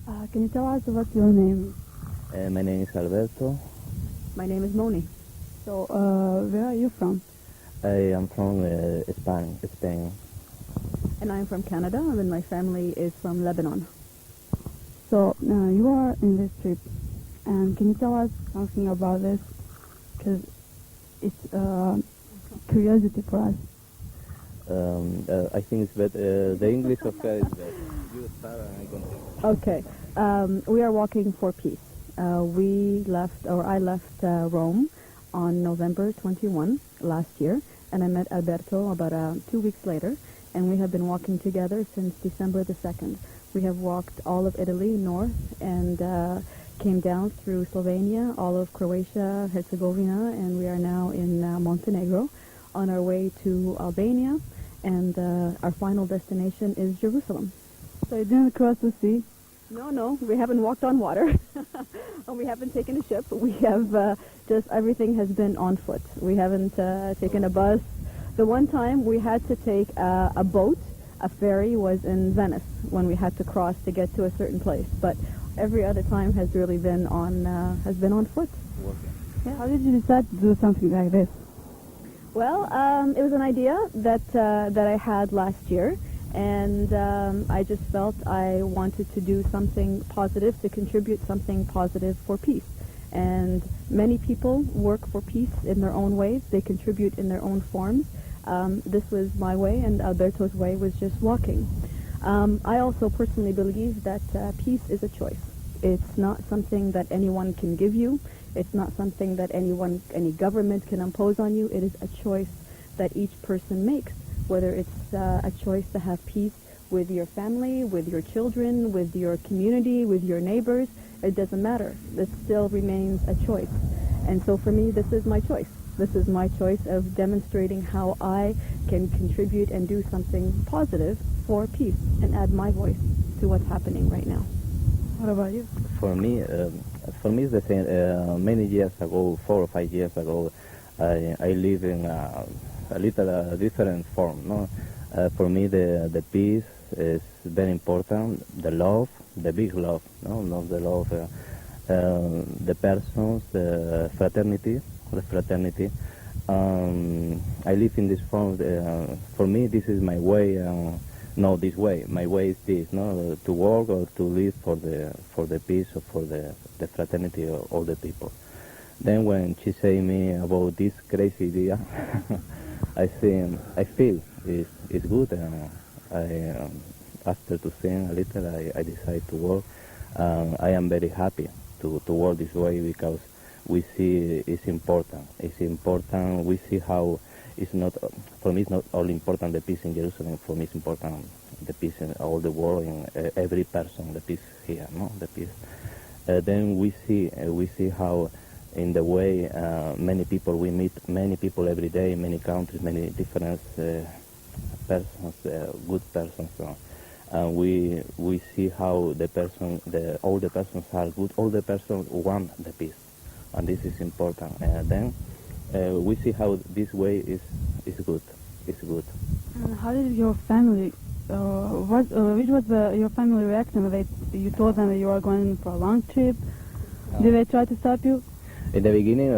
Can you tell us what's your name? My name is Alberto. My name is Moni. So, where are you from? I am from Spain. And I'm from Canada, and my family is from Lebanon. So, you are in this trip, and can you tell us something about this? Because it's curiosity for us. I think it's better. The English of her is better. You start and I continue. Okay. We are walking for peace. I left Rome on November 21 last year, and I met Alberto about 2 weeks later, and we have been walking together since December the 2nd. We have walked all of Italy north and came down through Slovenia, all of Croatia, Herzegovina, and we are now in Montenegro on our way to Albania, and our final destination is Jerusalem. So you didn't cross the sea? No, we haven't walked on water, and we haven't taken a ship. We have everything has been on foot. We haven't taken a bus. The one time we had to take a boat, a ferry, was in Venice when we had to cross to get to a certain place. But every other time has really been on foot. Yeah. How did you decide to do something like this? Well, it was an idea that I had last year, and I just felt I wanted to do something positive, to contribute something positive for peace. And many people work for peace in their own ways. They contribute in their own forms. This was my way, and Alberto's way was just walking. I also personally believe that peace is a choice. It's not something that anyone can give you. It's not something that any government can impose on you. It is a choice that each person makes, whether it's a choice to have peace with your family, with your children, with your community, with your neighbors. It doesn't matter. This still remains a choice. And so for me, this is my choice. This is my choice of demonstrating how I can contribute and do something positive for peace and add my voice to what's happening right now. What about you? For me, it's the same. Many years ago, 4 or 5 years ago, I live in a little different form. No, for me the peace is very important. The love, the big love. No, not the love. The persons, the fraternity. I live in this form. For me, this is my way. No, this way. My way is this. No, to work or to live for the peace or for the fraternity of all the people. Then when she say me about this crazy idea, I feel it's good. After to think a little, I decide to work. I am very happy to work this way because we see it's important. It's important. We see how it's not, for me it's not all important the peace in Jerusalem. For me it's important the peace in all the world, in every person, the peace here, no, the peace. Then we see how in the way many people, we meet many people every day, many countries, many different persons, good persons. And we see how all the persons are good, all the persons want the peace, and this is important. Then we see how this way is good. It's good. How did your family? Which was your family reaction when you told them that you are going for a long trip? Did they try to stop you? In the beginning,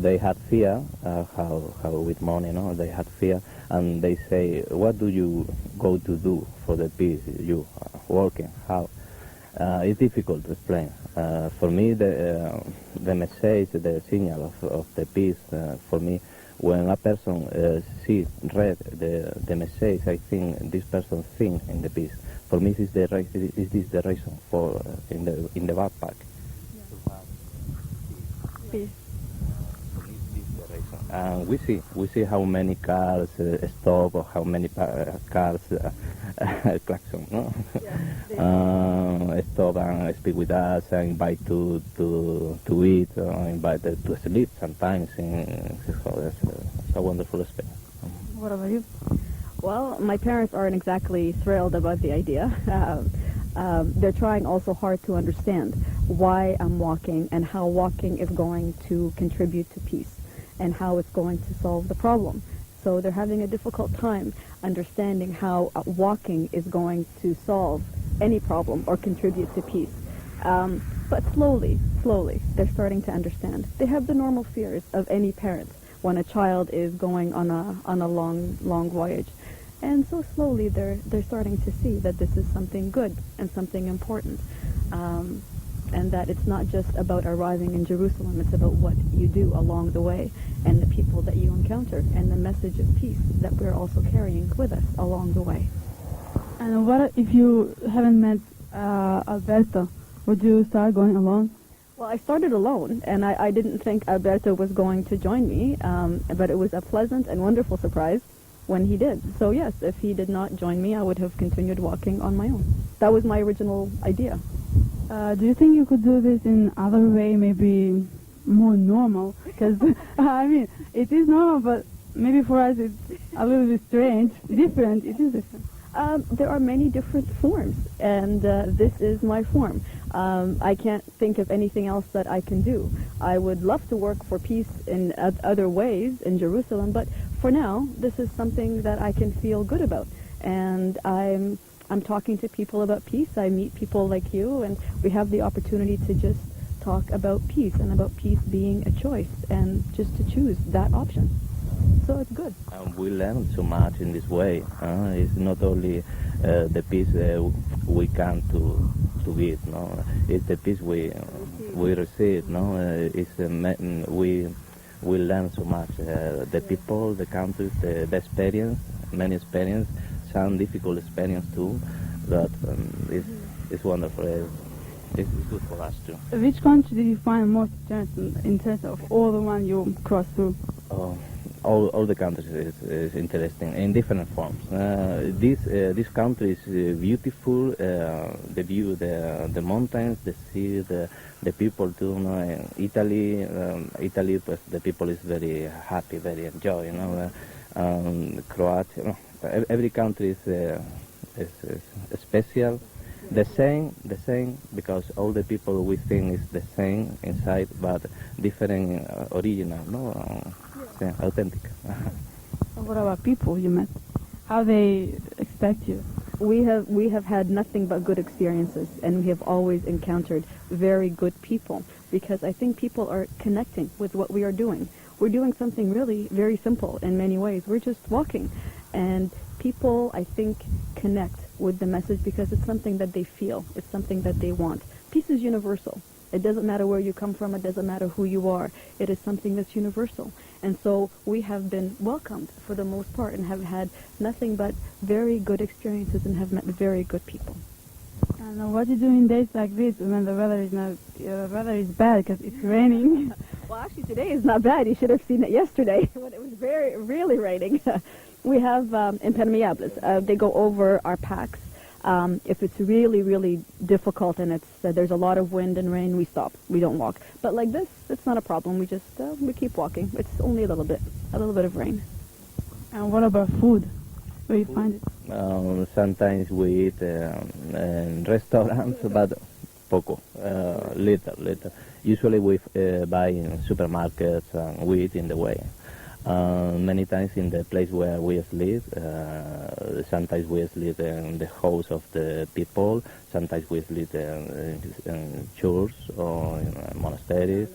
they had fear. How with money, no? They had fear, and they say, "What do you go to do for the peace? You working? How?" It's difficult to explain. For me, the message, the signal of the peace, for me, when a person read the message, I think this person thinks in the peace. For me, this is the reason for in the backpack. Peace. And we see how many cars stop, or how many cars klaxon, no? Stop and speak with us, and invite to eat, or invite to sleep sometimes. It's a wonderful experience. What about you? Well, my parents aren't exactly thrilled about the idea. They're trying also hard to understand why I'm walking and how walking is going to contribute to peace and how it's going to solve the problem. So they're having a difficult time understanding how walking is going to solve any problem or contribute to peace. But slowly, they're starting to understand. They have the normal fears of any parent when a child is going on a long voyage. And so slowly they're starting to see that this is something good and something important. And that it's not just about arriving in Jerusalem, it's about what you do along the way and the people that you encounter and the message of peace that we're also carrying with us along the way. And what if you haven't met Alberto? Would you start going alone? Well, I started alone, and I didn't think Alberto was going to join me, but it was a pleasant and wonderful surprise when he did. So yes, if he did not join me, I would have continued walking on my own. That was my original idea. Do you think you could do this in other way, maybe more normal? Because, I mean, it is normal, but maybe for us it's a little bit strange. Different, it is different. There are many different forms, and this is my form. I can't think of anything else that I can do. I would love to work for peace in other ways in Jerusalem, but for now, this is something that I can feel good about. And I'm talking to people about peace. I meet people like you, and we have the opportunity to just talk about peace and about peace being a choice and just to choose that option. So it's good. We learn so much in this way. It's not only the peace we come to give. No, it's the peace we receive. No, we learn so much. The people, the countries, the experience, many experience, some difficult experience too. But it's wonderful. It's good for us too. Which country did you find most interesting in terms of all the one you crossed through? All the countries is interesting in different forms. This country is beautiful. The view, the mountains, the sea, the people too. Italy, the people is very happy, very enjoy. Croatia. Every country is special. The same, because all the people we think is the same inside, but different, original, no, authentic. And what about people you met? How they expect you? We have had nothing but good experiences, and we have always encountered very good people, because I think people are connecting with what we are doing. We're doing something really very simple in many ways. We're just walking, and people, I think, connect with the message because it's something that they feel. It's something that they want. Peace is universal. It doesn't matter where you come from. It doesn't matter who you are. It is something that's universal. And so we have been welcomed for the most part and have had nothing but very good experiences and have met very good people. And what do you do in days like this when the weather is bad because it's raining? Well, actually today is not bad. You should have seen it yesterday when it was really raining. We have impermeables. They go over our packs. If it's really difficult and there's a lot of wind and rain, we stop. We don't walk. But like this, it's not a problem. We just we keep walking. It's only a little bit of rain. And what about food? Where you find it? Sometimes we eat in restaurants, but poco, little. Usually we buy in supermarkets and we eat in the way. Many times in the place where we sleep, sometimes we sleep in the house of the people, sometimes we sleep in church or in monasteries.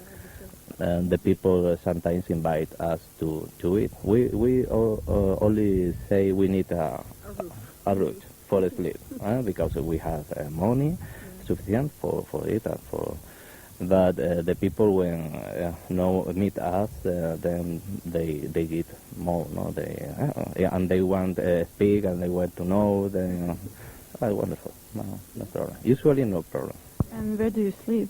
And the people sometimes invite us to eat. We only say we need a roof for sleep, because we have money sufficient for it and for. But the people when meet us, then they eat more, no? And they want to speak and they want to know. Then wonderful, no problem. Usually no problem. And where do you sleep?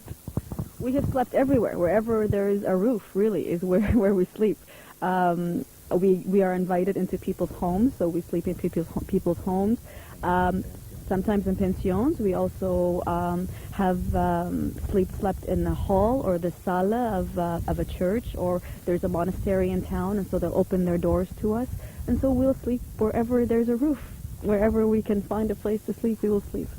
We have slept everywhere. Wherever there is a roof, really, is where we sleep. We are invited into people's homes, so we sleep in people's homes. Sometimes in pensions. We also have slept in the hall or the sala of a church, or there's a monastery in town, and so they'll open their doors to us. And so we'll sleep wherever there's a roof. Wherever we can find a place to sleep, we will sleep.